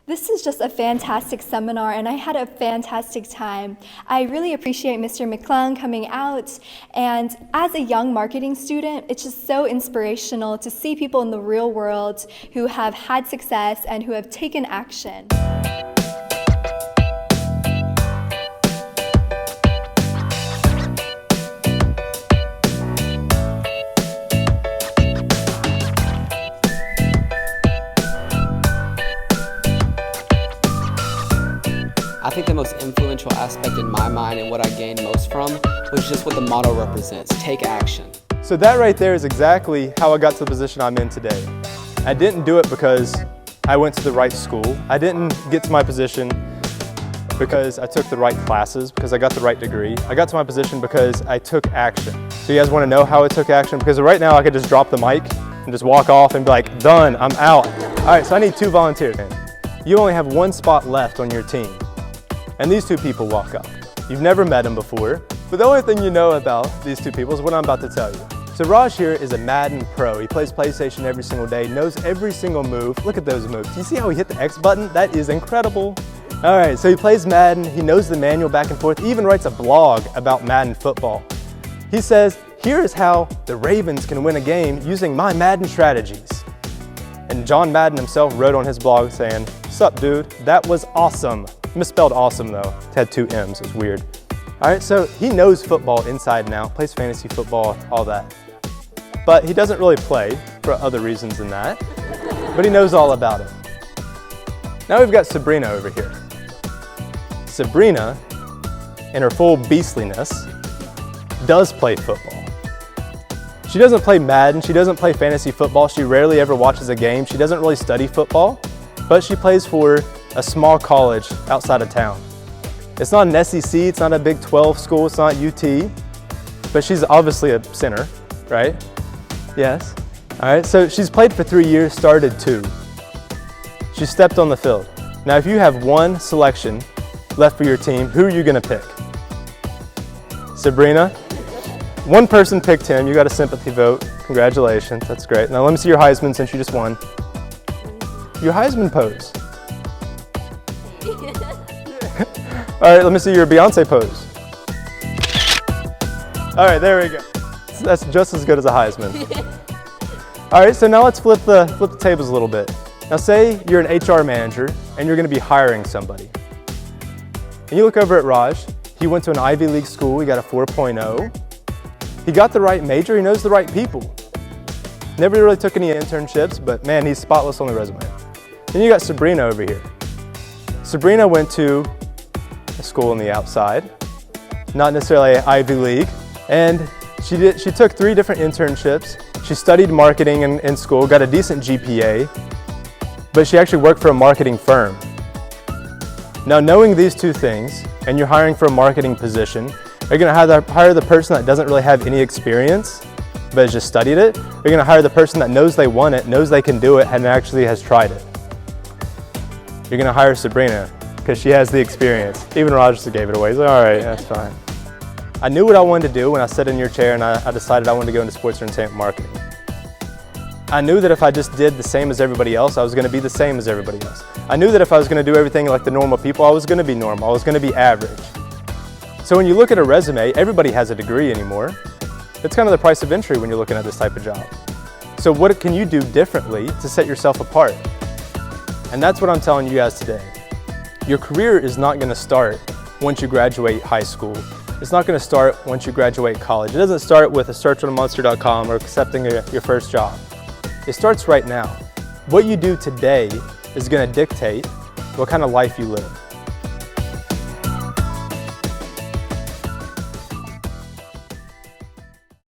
This is just a fantastic seminar, and I had a fantastic time. I really appreciate Mr. McClung coming out, and as a young marketing student, it's just so inspirational to see people in the real world who have had success and who have taken action. I think the most influential aspect in my mind and what I gained most from was just what the motto represents: take action. So that right there is exactly how I got to the position I'm in today. I didn't do it because I went to the right school. I didn't get to my position because I took the right classes, because I got the right degree. I got to my position because I took action. So you guys want to know how I took action? Because right now I could just drop the mic and just walk off and be like, done, I'm out. All right, so I need 2 volunteers. You only have 1 spot left on your team. And these 2 people walk up. You've never met them before, but the only thing you know about these 2 people is what I'm about to tell you. So Raj here is a Madden pro. He plays PlayStation every single day, knows every single move. Look at those moves. Do you see how he hit the X button? That is incredible. All right, so he plays Madden, he knows the manual back and forth, he even writes a blog about Madden football. He says, here's how the Ravens can win a game using my Madden strategies. And John Madden himself wrote on his blog saying, "Sup dude, that was awesome." Misspelled awesome though, it had 2 M's, it's weird. All right, so he knows football inside and out, plays fantasy football, all that. But he doesn't really play for other reasons than that, but he knows all about it. Now we've got Sabrina over here. Sabrina, in her full beastliness, does play football. She doesn't play Madden, she doesn't play fantasy football, she rarely ever watches a game, she doesn't really study football, but she plays for a small college outside of town. It's not an SEC, it's not a Big 12 school, it's not UT, but she's obviously a sinner, right? Yes. All right, so she's played for 3 years, started 2. She stepped on the field. Now, if you have 1 selection left for your team, who are you gonna pick? Sabrina? 1 person picked him, you got a sympathy vote. Congratulations, that's great. Now let me see your Heisman since you just won. Your Heisman pose. All right, let me see your Beyonce pose. All right, there we go. That's just as good as a Heisman. All right, so now let's flip the tables a little bit. Now say you're an HR manager and you're gonna be hiring somebody. And you look over at Raj, he went to an Ivy League school, he got a 4.0. He got the right major, he knows the right people. Never really took any internships, but man, he's spotless on the resume. Then you got Sabrina over here. Sabrina went to a school on the outside, not necessarily an Ivy League, and she took 3 different internships. She studied marketing in school, got a decent GPA, but she actually worked for a marketing firm. Now, knowing these 2 things, and you're hiring for a marketing position, are you gonna hire the person that doesn't really have any experience, but has just studied it? Or are you gonna hire the person that knows they want it, knows they can do it, and actually has tried it? You're gonna hire Sabrina, because she has the experience. Even Rogers gave it away. He's like, all right, that's fine. I knew what I wanted to do when I sat in your chair and I decided I wanted to go into sports entertainment marketing. I knew that if I just did the same as everybody else, I was gonna be the same as everybody else. I knew that if I was gonna do everything like the normal people, I was gonna be normal, I was gonna be average. So when you look at a resume, everybody has a degree anymore. It's kind of the price of entry when you're looking at this type of job. So what can you do differently to set yourself apart? And that's what I'm telling you guys today. Your career is not gonna start once you graduate high school. It's not gonna start once you graduate college. It doesn't start with a search on monster.com or accepting your first job. It starts right now. What you do today is gonna dictate what kind of life you live.